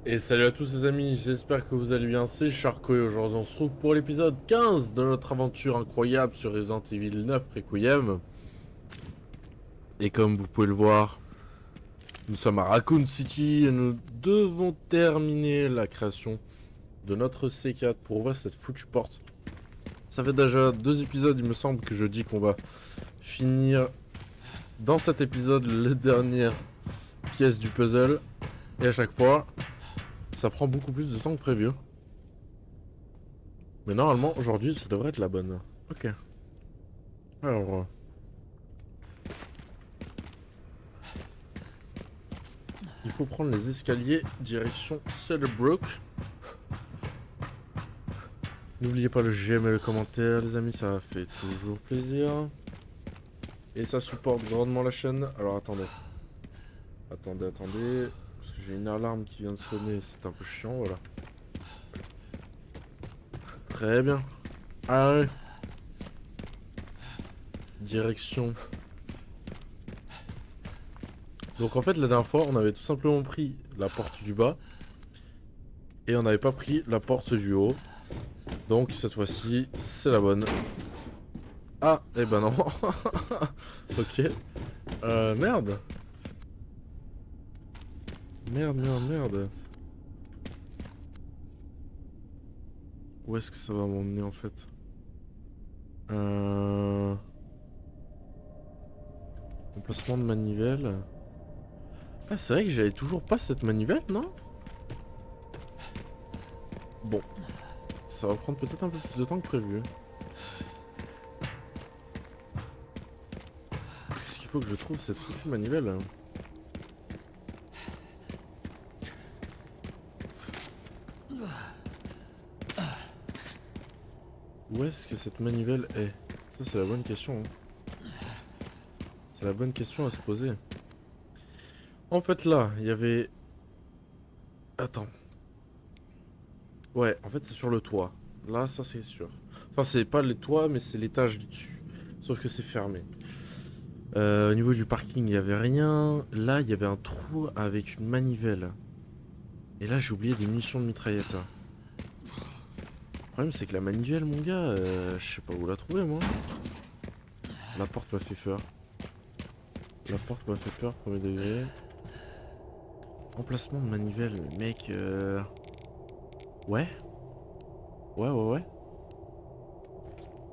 Et salut à tous les amis, j'espère que vous allez bien, c'est Charco et aujourd'hui on se trouve pour l'épisode 15 de notre aventure incroyable sur Resident Evil 9 Requiem. Et comme vous pouvez le voir, nous sommes à Raccoon City et nous devons terminer la création de notre C4 pour ouvrir cette foutue porte. Ça fait déjà 2 épisodes, il me semble que je dis qu'on va finir dans cet épisode la dernière pièce du puzzle. Et à chaque fois, ça prend beaucoup plus de temps que prévu. Mais normalement, aujourd'hui, ça devrait être la bonne. Ok. Alors, il faut prendre les escaliers direction Cedarbrook. N'oubliez pas le j'aime et le commentaire, les amis, ça fait toujours plaisir. Et ça supporte grandement la chaîne. Alors attendez. Attendez. Parce que j'ai une alarme qui vient de sonner, c'est un peu chiant, voilà. Très bien. Allez. Direction. Donc en fait, la dernière fois, on avait tout simplement pris la porte du bas. Et on n'avait pas pris la porte du haut. Donc cette fois-ci, c'est la bonne. Ah, eh ben non. Ok. Merde. Merde. Où est-ce que ça va m'emmener en fait? Emplacement de manivelle. Ah, c'est vrai que j'avais toujours pas cette manivelle, non? Bon. Ça va prendre peut-être un peu plus de temps que prévu. Qu'est-ce qu'il faut que je trouve cette foutue manivelle? Où est-ce que cette manivelle est? Ça, c'est la bonne question. C'est la bonne question à se poser. En fait, là, il y avait... Attends. Ouais, en fait, c'est sur le toit. Là, ça, c'est sûr. Enfin, c'est pas le toit, mais c'est l'étage du dessus. Sauf que c'est fermé. Au niveau du parking, il y avait rien. Là, il y avait un trou avec une manivelle. Et là, j'ai oublié des munitions de mitraillette. Le problème, c'est que la manivelle, mon gars, je sais pas où la trouver, moi. La porte m'a fait peur. La porte m'a fait peur, premier degré. Emplacement de manivelle, mec. Ouais. Ouais.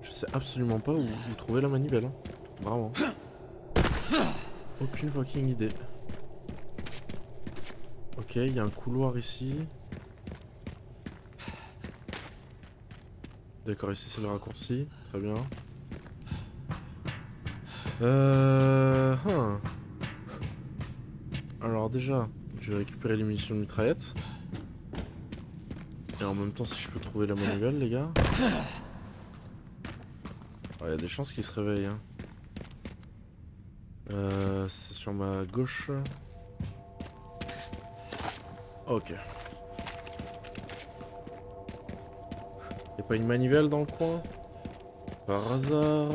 Je sais absolument pas où trouver la manivelle. Hein. Vraiment. Aucune fucking idée. Ok, il y a un couloir ici. D'accord, ici c'est le raccourci. Très bien. Hein. Alors déjà, je vais récupérer les munitions de mitraillette. Et en même temps, si je peux trouver la manivelle, les gars. Il y a des chances qu'il se réveille. Hein. C'est sur ma gauche. Ok. Y'a pas une manivelle dans le coin? Par hasard?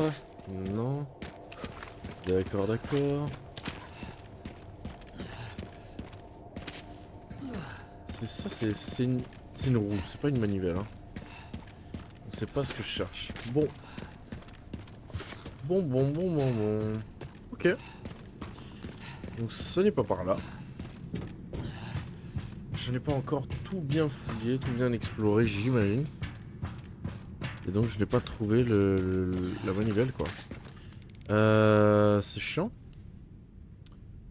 Non. D'accord. C'est ça, c'est une roue, c'est pas une manivelle. Hein. Donc c'est pas ce que je cherche. Bon. Bon. Ok. Donc ce n'est pas par là. Je n'ai pas encore tout bien fouillé, tout bien exploré, j'imagine. Et donc je n'ai pas trouvé la manivelle, quoi. C'est chiant.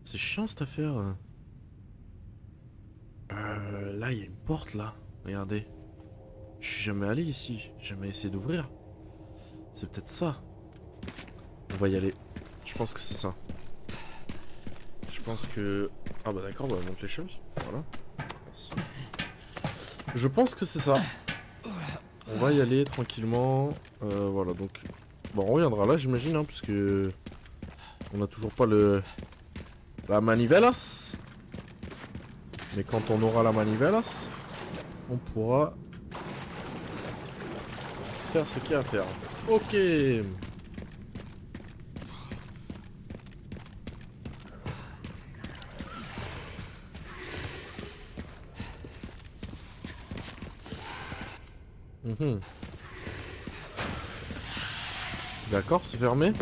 C'est chiant cette affaire. Là, il y a une porte, là. Regardez. Je suis jamais allé ici. J'ai jamais essayé d'ouvrir. C'est peut-être ça. On va y aller. Je pense que c'est ça. Je pense que... Ah bah d'accord, bah monte les choses. Voilà. Merci. Je pense que c'est ça. On va y aller tranquillement. Voilà, donc... Bon, on reviendra là, j'imagine, hein, puisque... On n'a toujours pas la manivelas. Mais quand on aura la manivelas, on pourra... faire ce qu'il y a à faire. Ok. Mhm. D'accord, c'est fermé.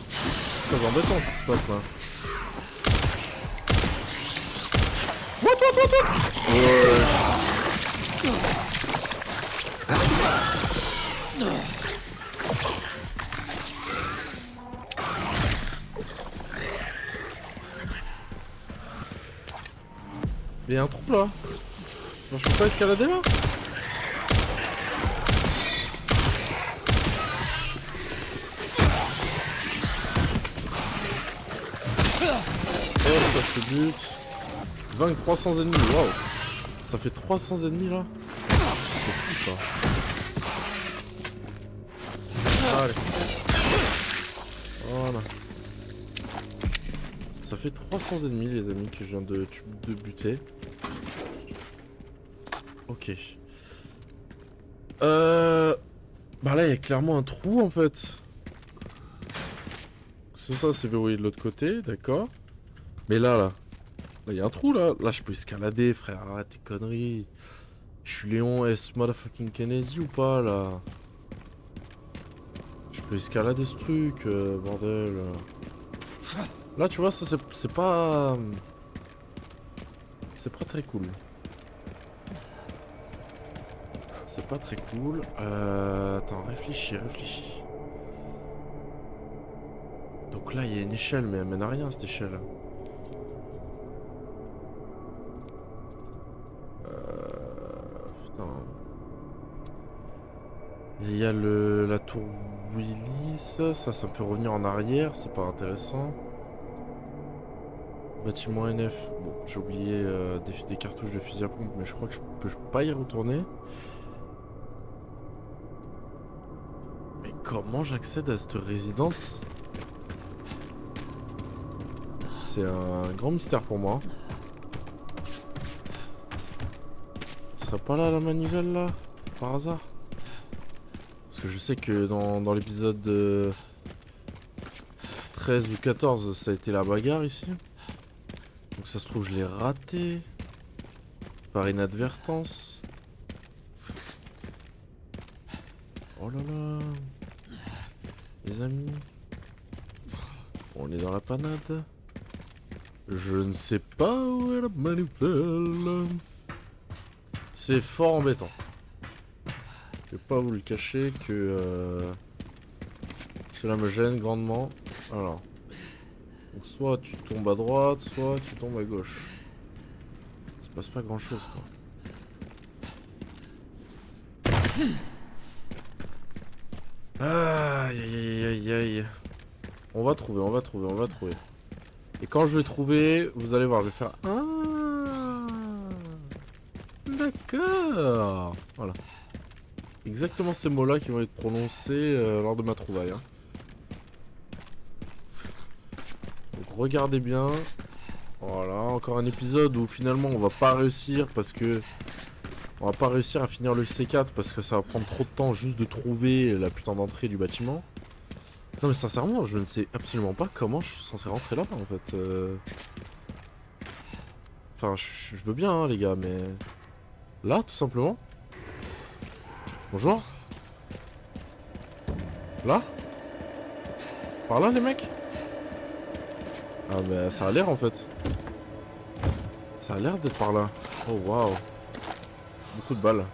C'est très embêtant ce qui se passe là. Ouais. Il y a un trou là. Non, je peux pas escalader là. Oh, ça se bute. Vaincre 300 ennemis, waouh. Ça fait 300 ennemis là. C'est fou ça. Allez. Voilà. Ça fait 300 ennemis les amis que je viens de buter. Ok. Bah là il y a clairement un trou en fait. Ça c'est verrouillé de l'autre côté, d'accord. Mais là il y a un trou là. Là je peux escalader frère, arrête tes conneries. Je suis Léon S. Motherfucking Kennedy ou pas là? Je peux escalader ce truc, bordel. Là tu vois ça c'est pas... C'est pas très cool. C'est pas très cool. Attends, réfléchis. Donc là, il y a une échelle, mais elle mène à rien, cette échelle. Putain. Il y a la tour Willis. Ça me fait revenir en arrière. C'est pas intéressant. Bâtiment NF. Bon, j'ai oublié des cartouches de fusil à pompe, mais je crois que je peux pas y retourner. Mais comment j'accède à cette résidence? C'est un grand mystère pour moi. Ce serait pas là la manivelle là? Par hasard? Parce que je sais que dans l'épisode 13 ou 14, ça a été la bagarre ici. Donc ça se trouve, je l'ai raté. Par inadvertance. Oh là là. Les amis. On est dans la panade. Je ne sais pas où est la manivelle. C'est fort embêtant. Je vais pas vous le cacher que cela me gêne grandement. Alors. Donc soit tu tombes à droite, soit tu tombes à gauche. Il se passe pas grand chose quoi. Aïe aïe aïe aïe. On va trouver. Et quand je vais trouver, vous allez voir, je vais faire... Ah, d'accord. Voilà. Exactement ces mots-là qui vont être prononcés lors de ma trouvaille. Hein. Donc regardez bien. Voilà, encore un épisode où finalement on va pas réussir parce que... On va pas réussir à finir le C4 parce que ça va prendre trop de temps juste de trouver la putain d'entrée du bâtiment. Non mais sincèrement, je ne sais absolument pas comment je suis censé rentrer là-bas en fait. Enfin, je veux bien hein, les gars, mais... Là, tout simplement. Bonjour. Là. Par là les mecs. Ah mais ça a l'air en fait. Ça a l'air d'être par là. Oh waouh. Beaucoup de balles.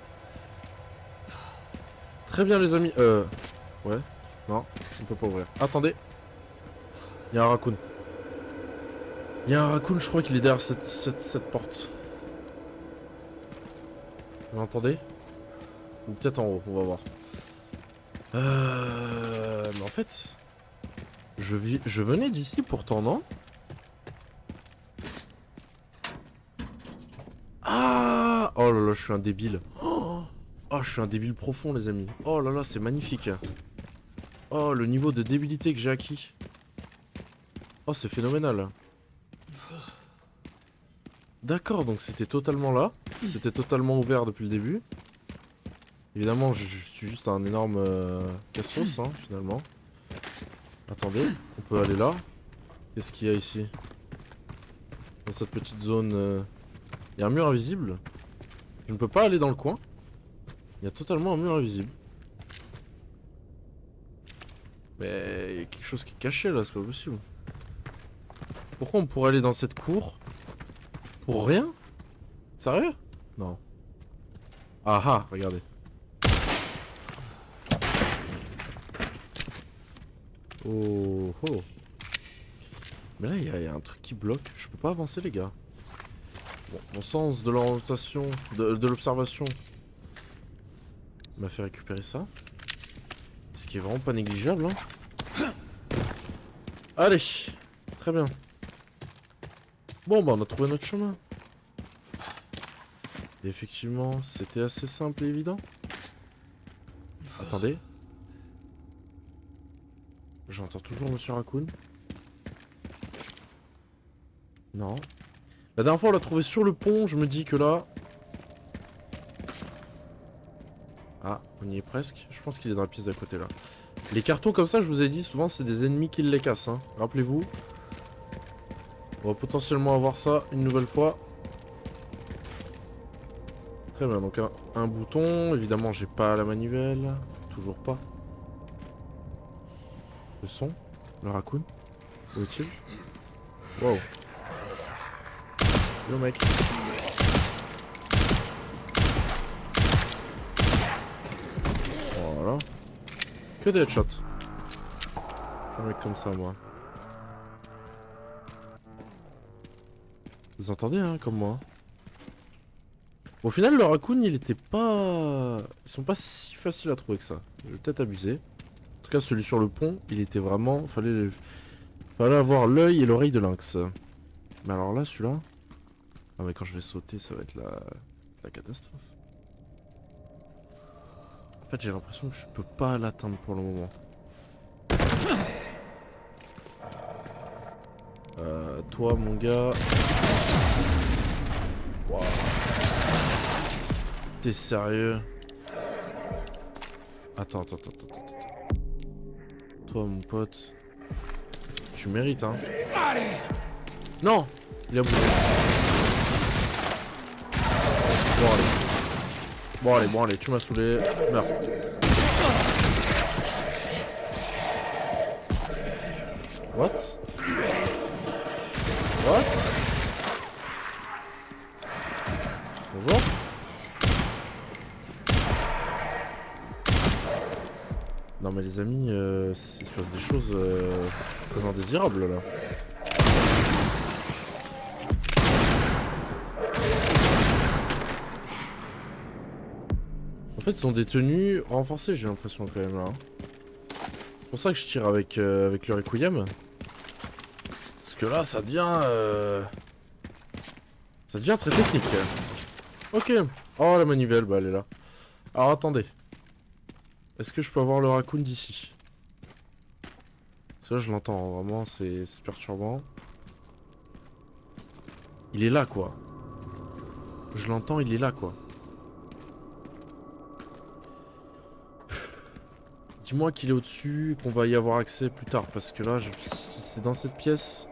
Très bien les amis. Ouais. Non, on peut pas ouvrir. Attendez. Il y a un raccoon. Il y a un raccoon, je crois qu'il est derrière cette porte. Vous l'entendez? Ou peut-être en haut, on va voir. Mais en fait... Je venais d'ici pourtant, non? Ah! Oh là là, je suis un débile. Oh, je suis un débile profond, les amis. Oh là là, c'est magnifique. Oh, le niveau de débilité que j'ai acquis. Oh, c'est phénoménal. D'accord, donc c'était totalement là. C'était totalement ouvert depuis le début. Évidemment, je suis juste un énorme cassos, hein, finalement. Attendez, on peut aller là. Qu'est-ce qu'il y a ici? Dans cette petite zone... Il y a un mur invisible. Je ne peux pas aller dans le coin. Il y a totalement un mur invisible. Mais il y a quelque chose qui est caché là, c'est pas possible. Pourquoi on pourrait aller dans cette cour? Pour rien? Sérieux? Non. Ah ah, regardez. Oh oh. Mais là, il y a un truc qui bloque. Je peux pas avancer, les gars. Bon, mon sens de l'orientation, de l'observation m'a fait récupérer ça. Ce qui est vraiment pas négligeable, hein. Allez, très bien. Bon, bah on a trouvé notre chemin. Et effectivement, c'était assez simple et évident. Attendez. J'entends toujours Monsieur Raccoon. Non. La dernière fois, on l'a trouvé sur le pont. Je me dis que là... Ah, on y est presque. Je pense qu'il est dans la pièce d'à côté, là. Les cartons comme ça, je vous ai dit, souvent, c'est des ennemis qui les cassent. Hein. Rappelez-vous. On va potentiellement avoir ça une nouvelle fois. Très bien, donc un bouton. Évidemment, j'ai pas la manivelle. Toujours pas. Le son. Le raccoon. Où est-il? Wow. Yo mec. Voilà. Que des headshots. Un mec comme ça, moi. Vous entendez, hein, comme moi. Au final, le raccoon, il était pas... Ils sont pas si faciles à trouver que ça. J'ai peut-être abusé. En tout cas, celui sur le pont, il était vraiment... Fallait avoir l'œil et l'oreille de lynx. Mais alors là, celui-là... Ah mais quand je vais sauter, ça va être la catastrophe. En fait, j'ai l'impression que je peux pas l'atteindre pour le moment. Toi, mon gars... Wow. T'es sérieux? Attends. Toi, mon pote... Tu mérites, hein. Non! Il a bougé. Bon allez, tu m'as saoulé. Meurs. What? Bonjour. Non mais les amis, il se passe des choses très indésirables là. En fait, ils ont des tenues renforcées, j'ai l'impression quand même là. C'est pour ça que je tire avec le Requiem. Parce que là, ça devient très technique. Ok. Oh, la manivelle, bah elle est là. Alors attendez. Est-ce que je peux avoir le raccoon d'ici? Ça, je l'entends, vraiment, c'est perturbant. Il est là, quoi. Je l'entends, il est là, quoi. Dis-moi qu'il est au-dessus, qu'on va y avoir accès plus tard, parce que là, c'est dans cette pièce,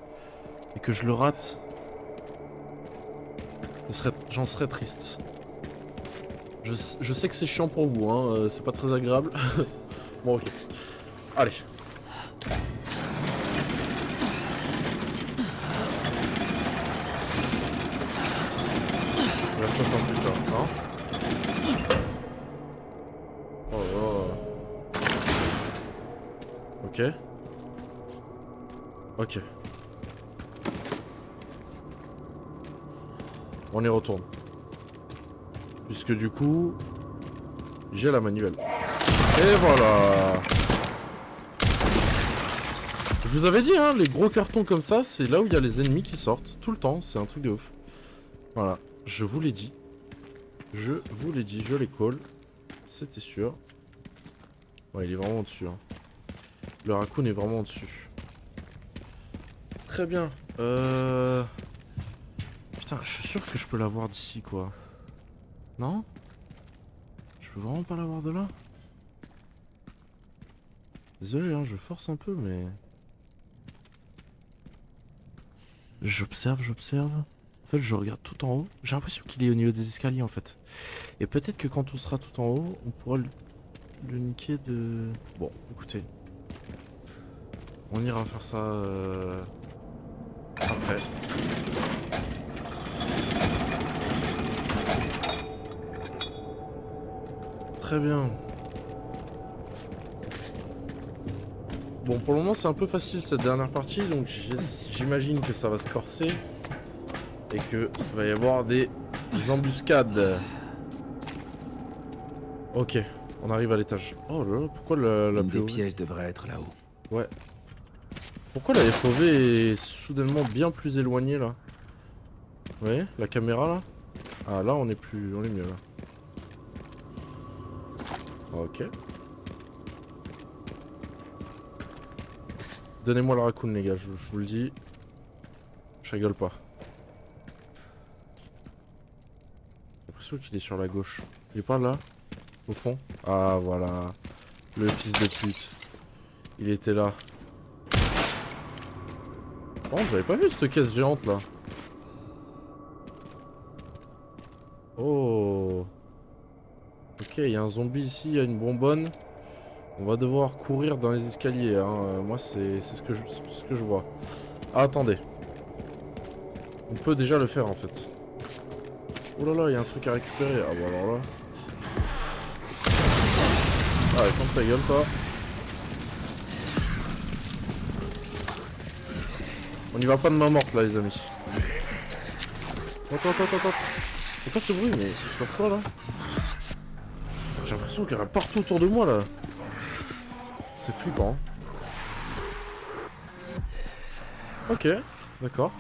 et que je le rate. J'en serais triste. Je sais que c'est chiant pour vous, hein, c'est pas très agréable. Bon, ok. Allez. Il va se passer un truc là, hein. Oh là là. Ok. Ok. On y retourne. Puisque du coup, j'ai la manivelle. Et voilà. Je vous avais dit, hein, les gros cartons comme ça, c'est là où il y a les ennemis qui sortent. Tout le temps, c'est un truc de ouf. Voilà, je vous l'ai dit. Je les call. C'était sûr. Ouais, il est vraiment au-dessus. Hein. Le raccoon est vraiment au-dessus. Très bien. Putain, je suis sûr que je peux l'avoir d'ici, quoi. Non? Je peux vraiment pas l'avoir de là? Désolé, hein, je force un peu, mais... J'observe. En fait, je regarde tout en haut. J'ai l'impression qu'il est au niveau des escaliers, en fait. Et peut-être que quand on sera tout en haut, on pourra le niquer de... Bon, écoutez. On ira faire ça après. Très bien. Bon, pour le moment, c'est un peu facile cette dernière partie, donc j'imagine que ça va se corser. Et que va y avoir des embuscades. Ok, on arrive à l'étage. Oh là là, pourquoi la Une plus des haut? pièges devrait être là-haut. Ouais. Pourquoi la FOV est soudainement bien plus éloignée là? Vous voyez, la caméra là? Ah là, on est mieux là. Ok. Donnez-moi le raccoon les gars, je vous le dis. Je rigole pas. J'ai l'impression qu'il est sur la gauche. Il est pas là? Au fond? Ah voilà. Le fils de pute. Il était là. Oh, j'avais pas vu cette caisse géante là. Oh. Ok, il y a un zombie ici, il y a une bonbonne. On va devoir courir dans les escaliers. Hein. Moi, c'est ce que je vois. Ah, attendez. On peut déjà le faire en fait. Oh là là, il y a un truc à récupérer. Ah bah alors là. Ah, ouais, ferme ta gueule, toi. On y va pas de main morte là, les amis. Attends. C'est quoi ce bruit? Mais il se passe quoi là? J'ai l'impression qu'il y en a partout autour de moi là. C'est flippant. Ok, d'accord.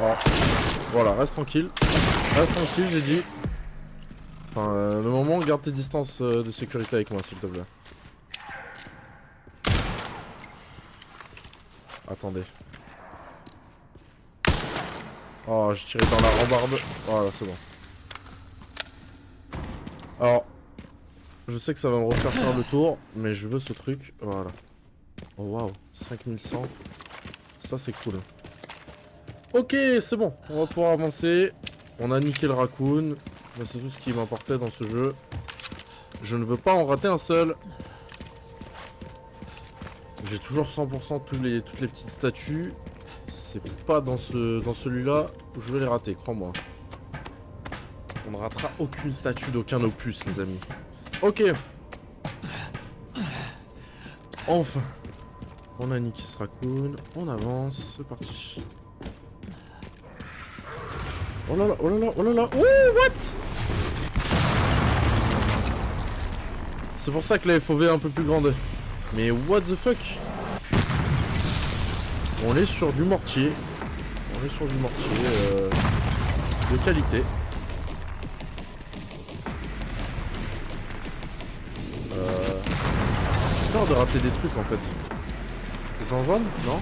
Oh. Voilà, reste tranquille. Reste tranquille, j'ai dit. Enfin, le moment, garde tes distances de sécurité avec moi, s'il te plaît. Attendez. Oh, j'ai tiré dans la rambarde. Voilà, c'est bon. Alors, je sais que ça va me refaire faire le tour, mais je veux ce truc. Voilà. Oh waouh, 5100. Ça, c'est cool. Ok, c'est bon. On va pouvoir avancer. On a niqué le raccoon. C'est tout ce qui m'importait dans ce jeu. Je ne veux pas en rater un seul. J'ai toujours 100% toutes les petites statues. C'est pas dans celui-là où je vais les rater, crois-moi. On ne ratera aucune statue d'aucun opus, les amis. Ok. Enfin. On a niqué ce raccoon. On avance. C'est parti. Oh là là, oh là là, oh là là. Oh, what? C'est pour ça que la FOV est un peu plus grande. Mais what the fuck? On est sur du mortier. On est sur du mortier de qualité. J'ai peur de rater des trucs en fait. Jean jaune? Non?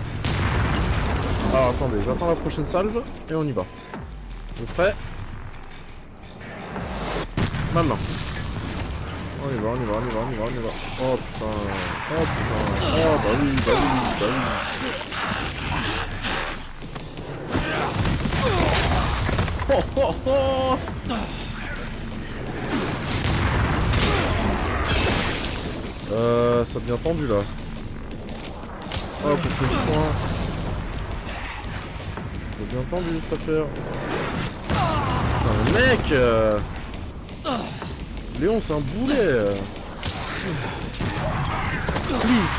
Alors attendez, j'attends la prochaine salve et on y va. Vous êtes prêts? Maintenant. On y va. Oh putain. Oh bah oui. Oh. Ça devient tendu là. Oh, pour que du soin. Ça devient tendu cette affaire. Putain, mais mec Léon, c'est un boulet. Please.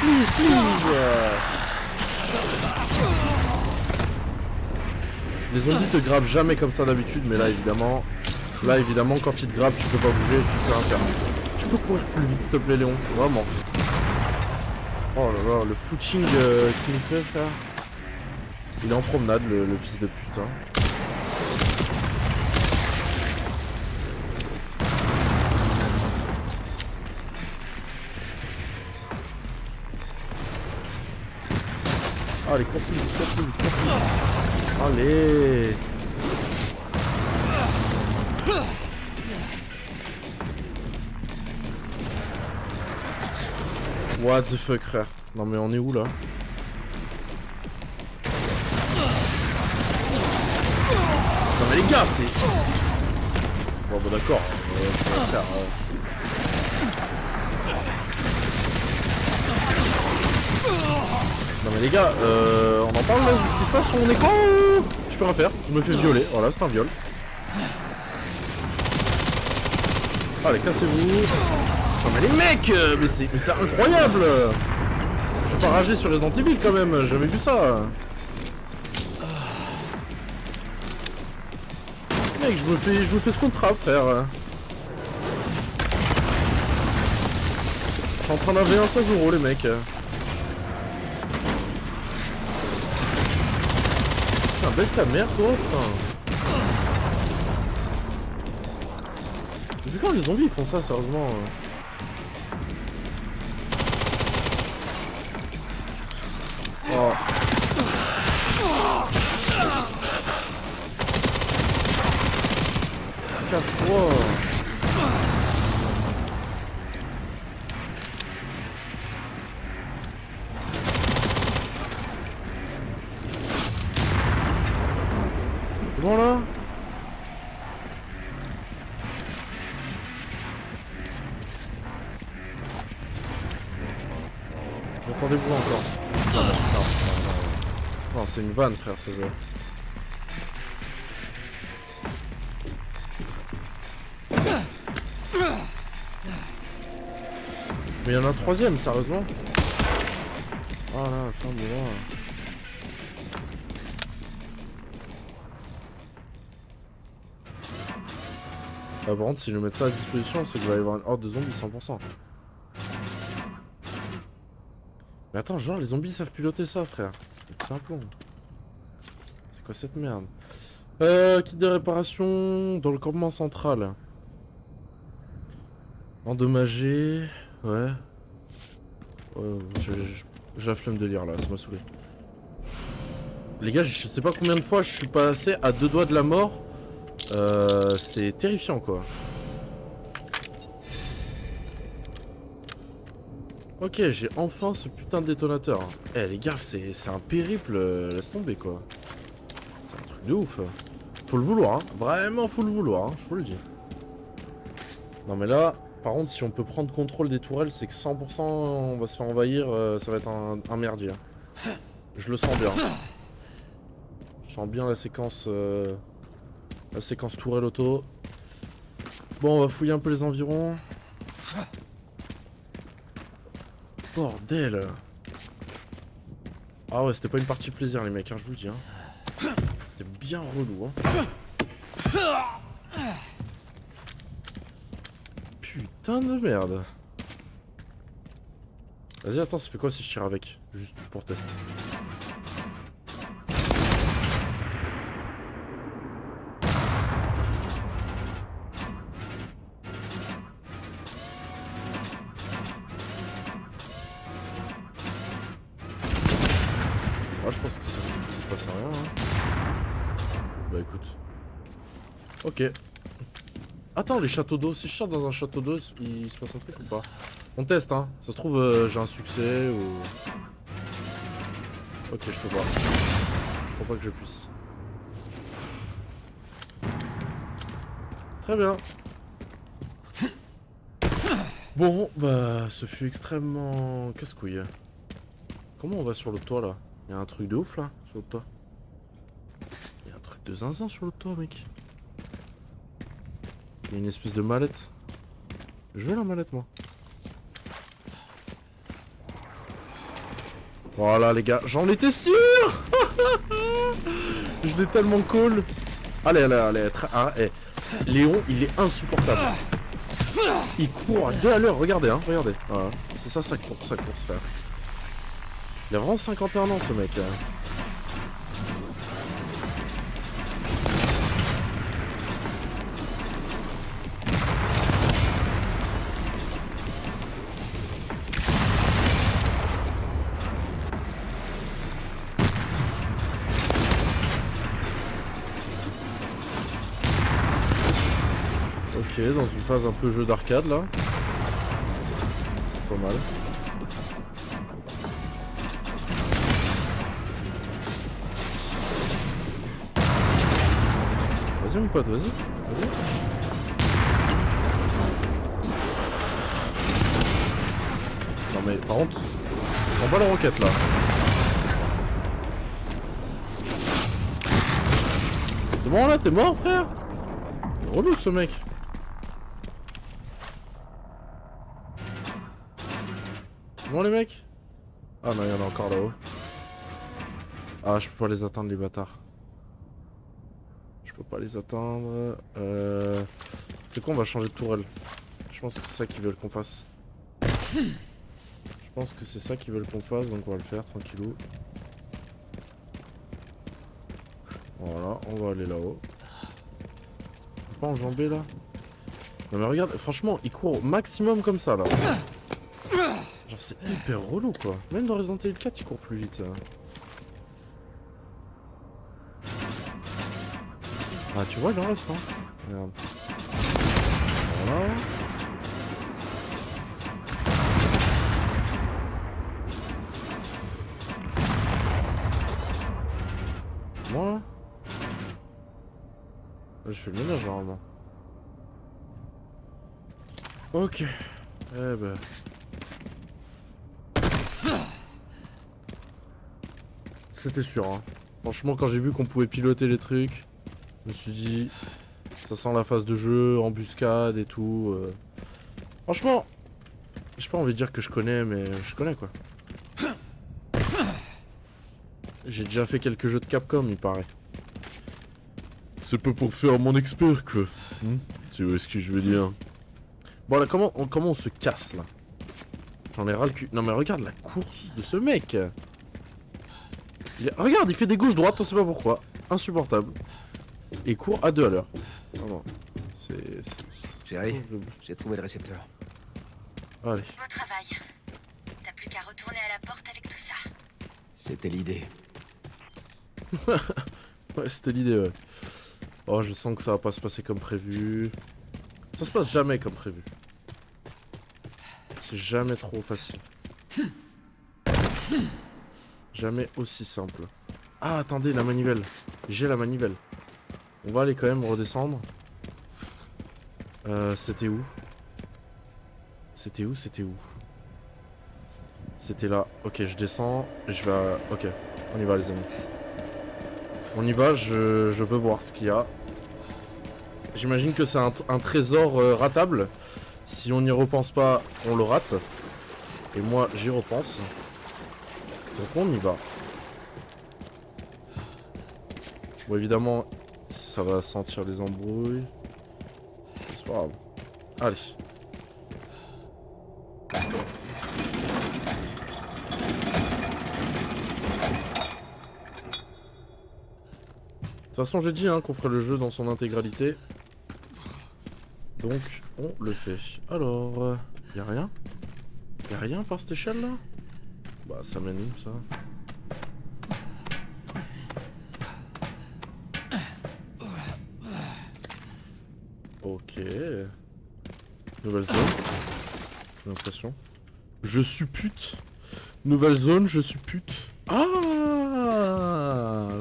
Les zombies te grabbent jamais comme ça d'habitude, mais là évidemment, quand ils te grabbent, tu peux pas bouger, tu fais un quart. Tu peux courir plus vite, s'il te plaît, Léon, vraiment. Oh là là, le footing qu'il me fait, frère. Il est en promenade, le fils de pute. Hein. Allez, continue. Allez. What the fuck, frère? Non mais on est où là? Non mais les gars, c'est... Bon bah d'accord, frère, Non mais les gars, on en parle là, ce qui se passe sur mon écran. Je peux rien faire, je me fais violer, voilà, c'est un viol. Allez, cassez-vous. Non mais les mecs, mais c'est incroyable. Je vais pas rager sur Resident Evil quand même, j'ai jamais vu ça. Mec, je me fais spawn trap, frère. Je suis en train d'avoir un 16 € les mecs. Putain, baisse ta mère toi, putain. Depuis quand les zombies ils font ça, sérieusement? Oh. Casse-toi. Bon là. J'entendez-vous encore? Non, c'est une vanne, frère, ce jeu. Mais il y en a un troisième, sérieusement. Oh là, fin de moi. Ah, par contre, si je mets ça à disposition, c'est qu'il va y avoir une horde de zombies 100%. Mais attends, genre, les zombies savent piloter ça, frère. C'est un plomb. C'est quoi cette merde? Kit de réparation dans le campement central. Endommagé. Ouais. J'ai la flemme de lire là, ça m'a saoulé. Les gars, je sais pas combien de fois je suis passé à 2 doigts de la mort. C'est terrifiant quoi. Ok, j'ai enfin ce putain de détonateur. Eh les gars, c'est un périple, laisse tomber quoi. C'est un truc de ouf. Faut le vouloir, hein. Vraiment faut le vouloir, hein. Je vous le dis. Non mais là, par contre, si on peut prendre contrôle des tourelles, c'est que 100% on va se faire envahir, ça va être un merdier. Je le sens bien. Je sens bien la séquence tourelle auto. Bon, on va fouiller un peu les environs. Bordel. Ah ouais, c'était pas une partie plaisir les mecs, hein, je vous le dis. Hein. C'était bien relou. Hein. Putain de merde. Vas-y, attends, ça fait quoi si je tire avec? Juste pour tester. Je pense que ça se passe rien. Hein. Bah écoute. Ok. Attends, les châteaux d'eau. Si je tire dans un château d'eau, il se passe un truc ou pas? On teste, hein. Ça se trouve, j'ai un succès ou. Ok, je peux pas. Je crois pas que je puisse. Très bien. Bon, bah, ce fut extrêmement casse-couille. Comment on va sur le toit là? Y'a un truc de ouf là, sur le toit. Y'a un truc de zinzin sur le toit, mec. Y'a une espèce de mallette. Je veux la mallette, moi. Voilà, les gars, j'en étais sûr. Je l'ai tellement cool. Allez, allez, allez. Léon, il est insupportable. Il court à 2 à l'heure, regardez, hein, regardez. Voilà. C'est ça, sa course, frère. Il a vraiment 51 ans ce mec. Ok, dans une phase un peu jeu d'arcade là. C'est pas mal. mon pote, vas-y. Vas-y. Non mais par contre, on bat la roquette là. C'est bon là, t'es mort frère? Relou ce mec. Bon les mecs. Ah non, il y en a encore là-haut. Ah, je peux pas les atteindre les bâtards. Je peux pas les atteindre. C'est quoi, on va changer de tourelle. Je pense que c'est ça qu'ils veulent qu'on fasse. Je pense que c'est ça qu'ils veulent qu'on fasse, donc on va le faire tranquillou. Voilà, on va aller là-haut. On peut pas enjamber là? Non mais regarde, franchement, il court au maximum comme ça là. Genre c'est hyper relou quoi. Même dans Resident Evil 4, il court plus vite. Ah tu vois, il en reste hein. Regarde. Voilà. Moi là. Là je fais le ménage normalement. Ok. Eh ben. C'était sûr hein. Franchement quand j'ai vu qu'on pouvait piloter les trucs, je me suis dit ça sent la phase de jeu, embuscade et tout. Franchement, j'ai pas envie de dire que je connais, mais je connais quoi. J'ai déjà fait quelques jeux de Capcom, il paraît. C'est pas pour faire mon expert quoi. Tu vois ce que je veux dire. Bon là, comment on se casse là? J'en ai ras le cul. Non mais regarde la course de ce mec. Regarde, il fait des gauches-droites, on sait pas pourquoi. Insupportable. Et il court à 2 à l'heure. Vraiment. Chérie, j'ai trouvé le récepteur. Allez. Beau travail. T'as plus qu'à retourner à la porte avec tout ça. C'était l'idée. Ouais, c'était l'idée, ouais. Oh, je sens que ça va pas se passer comme prévu. Ça se passe jamais comme prévu. C'est jamais trop facile. Jamais aussi simple. Ah, attendez, la manivelle. J'ai la manivelle. On va aller quand même redescendre. C'était où? C'était où? C'était où? C'était là. Ok, je descends. Je vais... Ok, on y va les amis. On y va, je veux voir ce qu'il y a. J'imagine que c'est un trésor ratable. Si on n'y repense pas, on le rate. Et moi, j'y repense. Donc on y va. Bon, évidemment, ça va sentir les embrouilles. C'est pas grave. Allez. Let's go. De toute façon, j'ai dit hein, qu'on ferait le jeu dans son intégralité. Donc, on le fait. Alors, y'a rien? Y'a rien par cette échelle là? Bah, ça m'anime ça. Ok. Nouvelle zone. J'ai l'impression. Je suis pute. Nouvelle zone, je suis pute. Ah!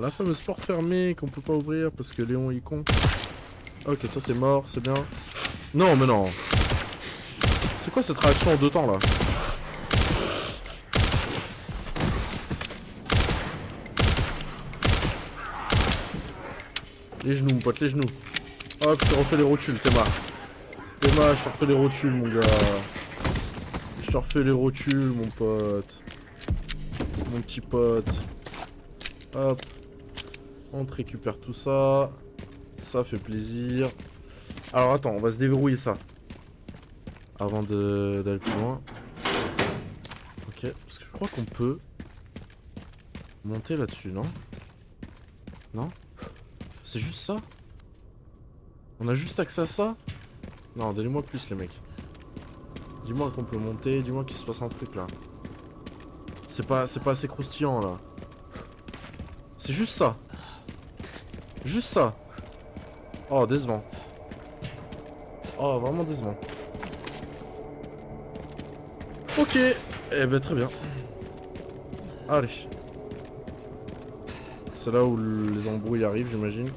La fameuse porte fermée qu'on peut pas ouvrir parce que Léon est con. Ok, toi t'es mort, c'est bien. Non, mais non. C'est quoi cette réaction en 2 temps là? Les genoux, mon pote, les genoux. Hop, je te refais les rotules, Théma. Théma, je te refais les rotules, mon gars. Je te refais les rotules, mon pote. Mon petit pote. Hop. On te récupère tout ça. Ça fait plaisir. Alors attends, on va se déverrouiller ça. Avant d'aller plus loin. Ok, parce que je crois qu'on peut monter là-dessus, non? Non? C'est juste ça? On a juste accès à ça? Non, donnez-moi plus les mecs. Dis-moi qu'on peut monter, dis-moi qu'il se passe un truc là. C'est pas assez croustillant là. C'est juste ça. Juste ça. Oh, décevant. Oh, vraiment décevant. Ok. Eh ben très bien. Allez. C'est là où les embrouilles arrivent, j'imagine.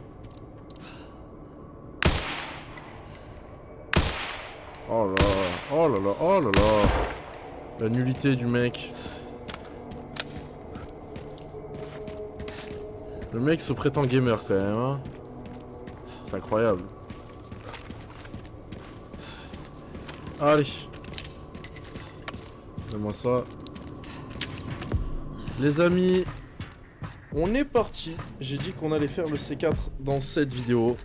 Oh là, oh là là, oh là là. La nullité du mec. Le mec se prétend gamer quand même, hein. C'est incroyable. Allez. Donne-moi ça. Les amis, on est parti. J'ai dit qu'on allait faire le C4 dans cette vidéo.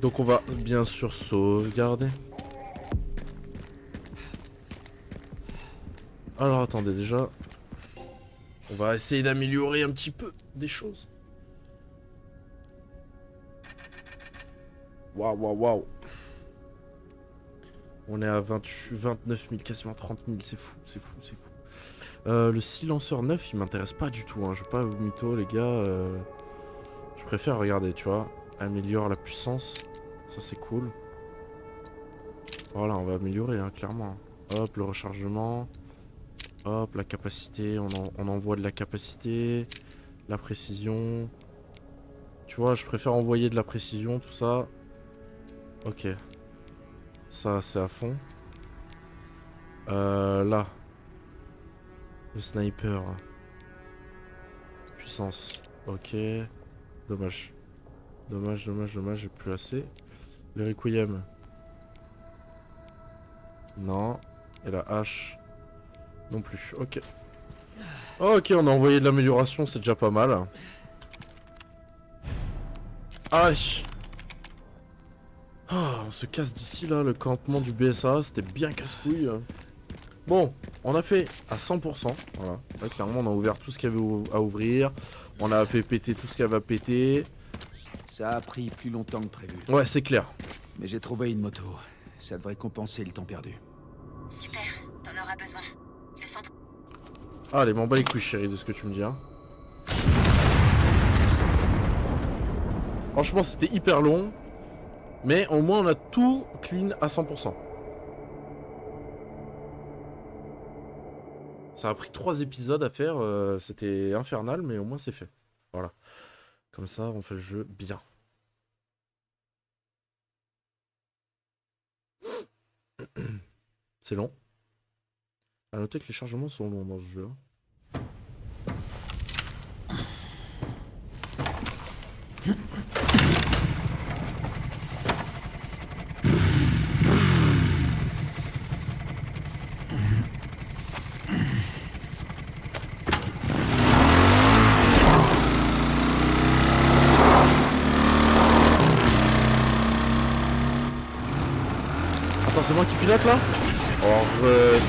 Donc on va bien sûr sauvegarder. Alors attendez déjà. On va essayer d'améliorer un petit peu des choses. Waouh, waouh, waouh. On est à 29 000, quasiment 30 000. C'est fou, c'est fou, c'est fou. Le silenceur neuf, il m'intéresse pas du tout. Hein. Je vais pas vous mytho, les gars. Je préfère regarder, tu vois. Améliore la puissance. Ça, c'est cool. Voilà, on va améliorer, hein, clairement. Hop, le rechargement. Hop, la capacité. On envoie de la capacité. La précision. Tu vois, je préfère envoyer de la précision, tout ça. Ok. Ça, c'est à fond. Là. Le sniper. Puissance. Ok. Dommage. Dommage, dommage, dommage, j'ai plus assez. Le requiem. Non. Et la hache. Non plus. Ok. Ok, on a envoyé de l'amélioration, c'est déjà pas mal. Allez. Ah, on se casse d'ici là, le campement du BSA, c'était bien casse-couille. Bon, on a fait à 100%, voilà. Là, clairement, on a ouvert tout ce qu'il y avait à ouvrir. On a pété tout ce qu'il y avait à péter. Ça a pris plus longtemps que prévu. Ouais, c'est clair. Mais j'ai trouvé une moto. Ça devrait compenser le temps perdu. Super, t'en auras besoin. Le centre... Allez, m'en bats les couilles, chérie, de ce que tu me dis. Hein. Franchement, c'était hyper long. Mais au moins, on a tout clean à 100%. Ça a pris 3 épisodes à faire. C'était infernal, mais au moins, c'est fait. Voilà. Comme ça, on fait le jeu bien. C'est long. A noter que les chargements sont longs dans ce jeu. Attends, c'est moi qui pilote là? Oh, arrête.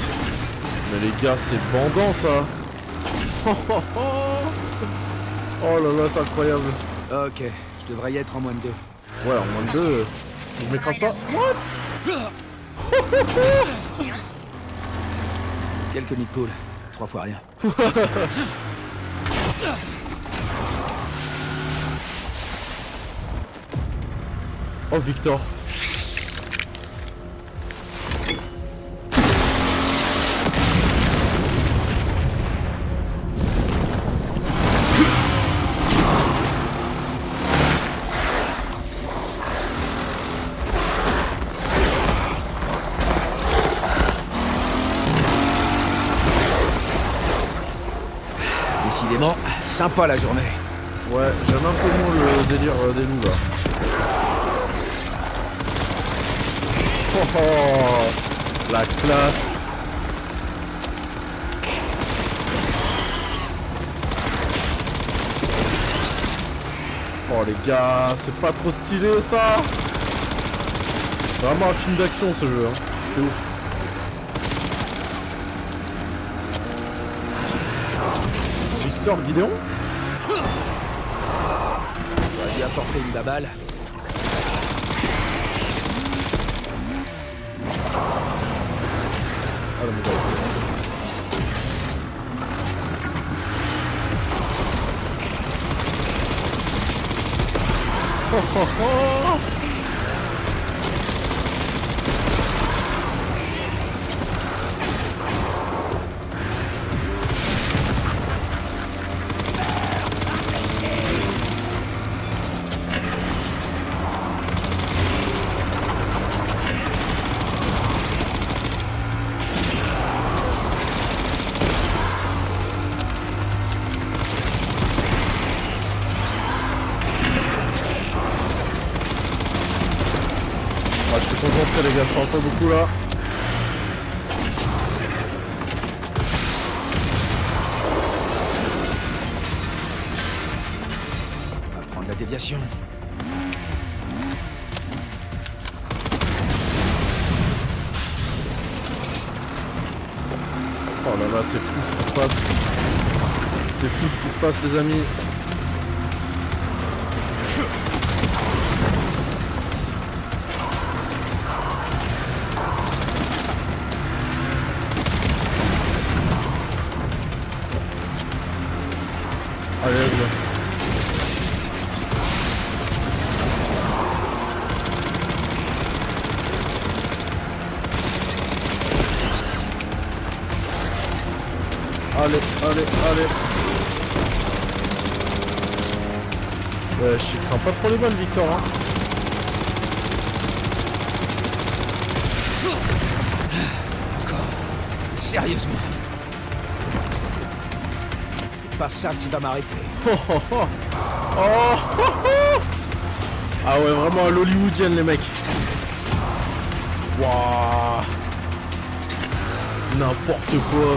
Mais les gars, c'est bandant ça. Oh là là, c'est incroyable. Ok, je devrais y être en moins de 2. Ouais, en moins de 2, si je m'écrase pas. What? Quelques nids de poule. 3 fois rien. Oh, Victor. Décidément, sympa la journée. Ouais, j'aime un peu moins le délire des loups là. Oh, la classe. Oh les gars, c'est pas trop stylé ça. C'est vraiment un film d'action ce jeu, hein. C'est ouf. Victor Gideon. On va lui apporter une baballe. Ah la médaille. Oh, oh, oh. les gars, je parle pas beaucoup là. On va prendre la déviation. Oh là là, c'est fou ce qui se passe. C'est fou ce qui se passe, les amis. Allez, let's go. Allez, allez, allez. Ouais, je crains pas trop les balles, Victor. Hein. Encore. Sérieusement. C'est pas ça qui va m'arrêter. Oh, oh, oh. Oh, oh, oh. Ah ouais, vraiment à l'hollywoodienne, les mecs. Waouh. N'importe quoi.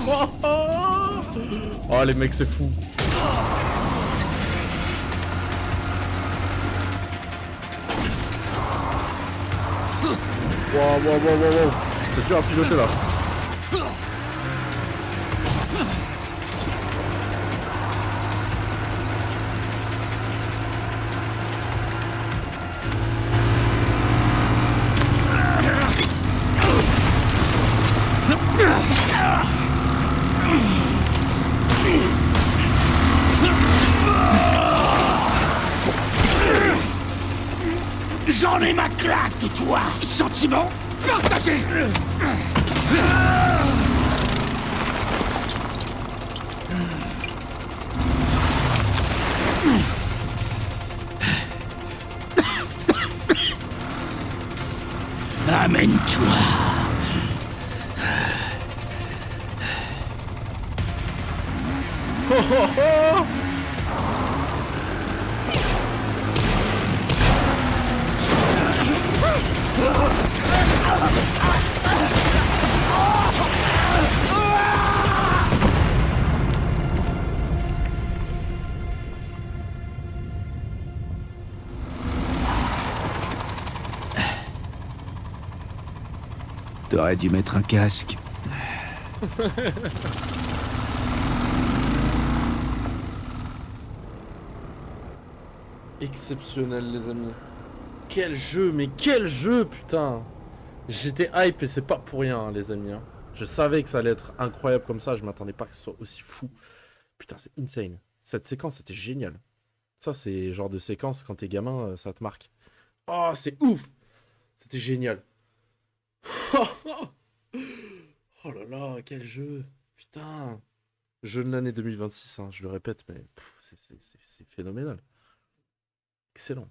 Oh, oh. Oh les mecs, c'est fou. Wow, wow, wow, wow, wow. C'est dur à piloter là. J'en ai ma claque de toi. Sentiment partagé. Amène-toi. Oh, oh, oh. T'aurais dû mettre un casque. Exceptionnel, les amis. Quel jeu, mais quel jeu, putain. J'étais hype et c'est pas pour rien, hein, les amis. Hein. Je savais que ça allait être incroyable comme ça, je m'attendais pas que ce soit aussi fou. Putain, c'est insane. Cette séquence était géniale. Ça, c'est genre de séquence, quand t'es gamin, ça te marque. Oh, c'est ouf. C'était génial. Oh là là, quel jeu. Putain. Jeu de l'année 2026, hein, je le répète, mais c'est phénoménal. Excellent.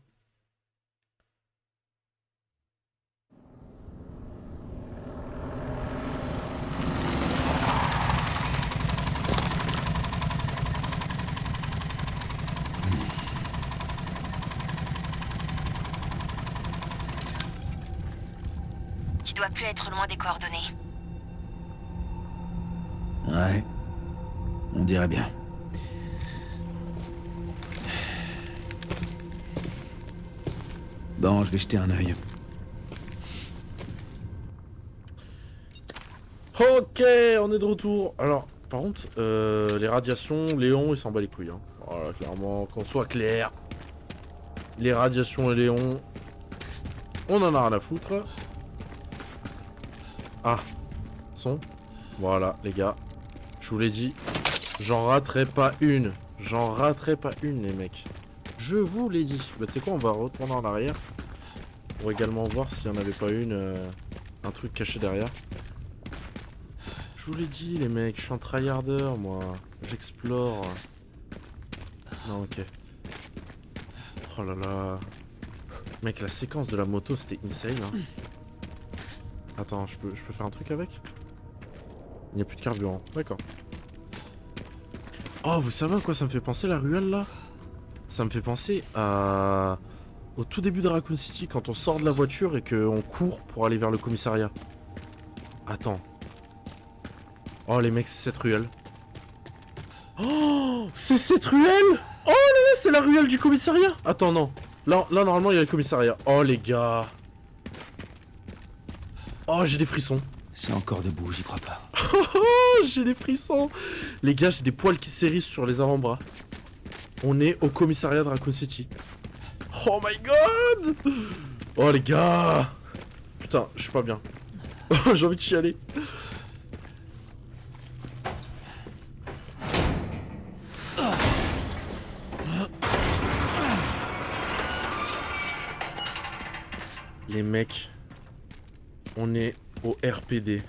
Tu dois plus être loin des coordonnées. Ouais. On dirait bien. Bon, je vais jeter un œil. Ok, on est de retour. Alors, par contre, les radiations, Léon, il s'en bat les couilles. Hein. Voilà, clairement, qu'on soit clair. Les radiations et Léon, on en a rien à foutre. Ah, son. Voilà, les gars. Je vous l'ai dit, j'en raterai pas une. J'en raterai pas une, les mecs. Je vous l'ai dit. Bah, tu sais quoi, on va retourner en arrière. Pour également voir s'il n'y en avait pas une. Un truc caché derrière. Je vous l'ai dit, les mecs, je suis un tryharder, moi. J'explore. Non, ok. Oh là là. Mec, la séquence de la moto, c'était insane. Hein. Attends, je peux faire un truc avec? Il n'y a plus de carburant. D'accord. Oh, vous savez à quoi ça me fait penser la ruelle là? Ça me fait penser à... au tout début de Raccoon City, quand on sort de la voiture et qu'on court pour aller vers le commissariat. Attends. Oh les mecs, c'est cette ruelle. Oh, c'est cette ruelle! Oh là là, c'est la ruelle du commissariat! Attends, non. Là normalement, il y a le commissariat. Oh les gars. Oh, j'ai des frissons. C'est encore debout, j'y crois pas. Oh, j'ai des frissons. Les gars, j'ai des poils qui s'érissent sur les avant-bras. On est au commissariat de Raccoon City. Oh my god! Oh les gars! Putain, je suis pas bien. J'ai envie de chialer. Les mecs, on est au RPD.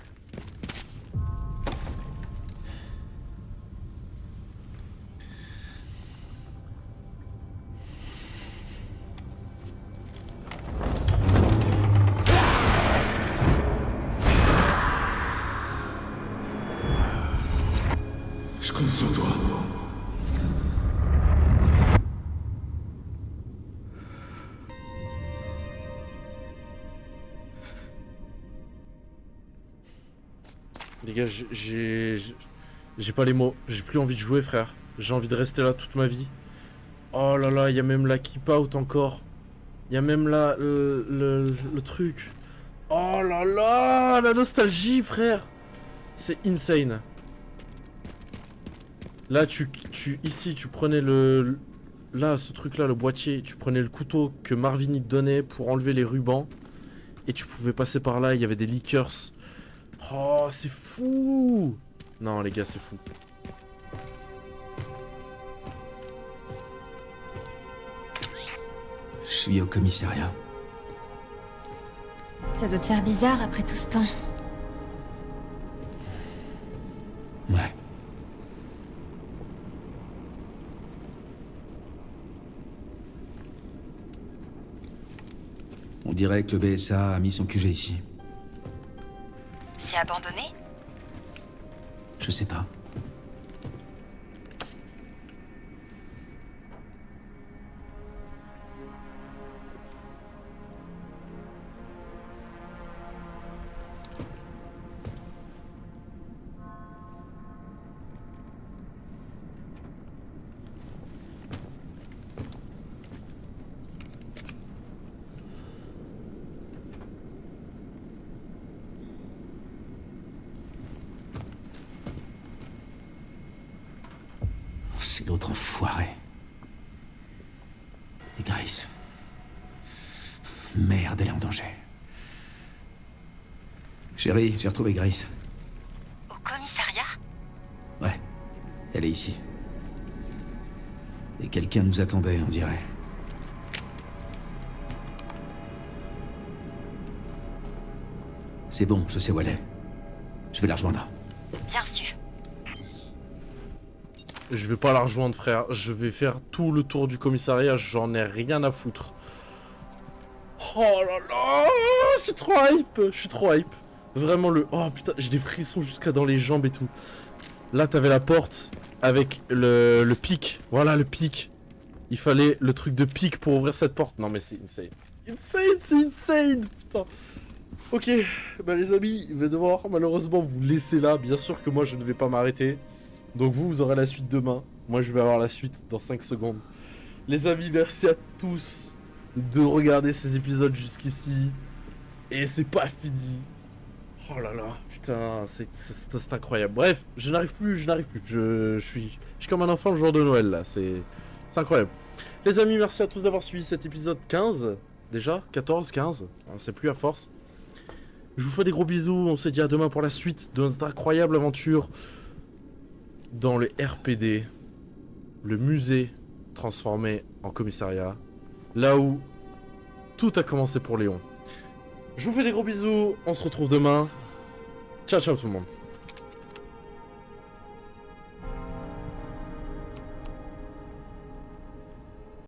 Je compte sur toi. Les gars, j'ai pas les mots. J'ai plus envie de jouer, frère. J'ai envie de rester là toute ma vie. Oh là là, il y a même la keep out encore. Il y a même là le truc. Oh là là, la nostalgie, frère. C'est insane. Là, ici, tu prenais là, ce truc-là, le boîtier. Tu prenais le couteau que Marvin te donnait pour enlever les rubans. Et tu pouvais passer par là, il y avait des liqueurs. Oh, c'est fou! Non, les gars, c'est fou. Je suis au commissariat. Ça doit te faire bizarre après tout ce temps. Ouais. On dirait que le BSA a mis son QG ici. C'est abandonné? Je sais pas. C'est l'autre enfoiré. Et Grace. Merde, elle est en danger. Chérie, j'ai retrouvé Grace. Au commissariat? Ouais, elle est ici. Et quelqu'un nous attendait, on dirait. C'est bon, je sais où elle est. Je vais la rejoindre. Bien sûr. Je vais pas la rejoindre, frère. Je vais faire tout le tour du commissariat. J'en ai rien à foutre. Oh là là! Je suis trop hype! Je suis trop hype. Vraiment le... Oh putain, j'ai des frissons jusqu'à dans les jambes et tout. Là, t'avais la porte avec le pic. Voilà, le pic. Il fallait le truc de pic pour ouvrir cette porte. Non mais c'est insane. C'est insane! Putain. Ok, bah les amis, je vais devoir malheureusement vous laisser là. Bien sûr que moi, je ne vais pas m'arrêter. Donc vous aurez la suite demain. Moi, je vais avoir la suite dans 5 secondes. Les amis, merci à tous de regarder ces épisodes jusqu'ici. Et c'est pas fini. Oh là là, putain, c'est incroyable. Bref, je n'arrive plus. Je suis comme un enfant le jour de Noël, là. C'est incroyable. Les amis, merci à tous d'avoir suivi cet épisode 15. Déjà 14, 15. On sait plus à force. Je vous fais des gros bisous. On se dit à demain pour la suite de notre incroyable aventure dans le RPD, le musée transformé en commissariat, là où tout a commencé pour Léon. Je vous fais des gros bisous, on se retrouve demain. Ciao ciao tout le monde.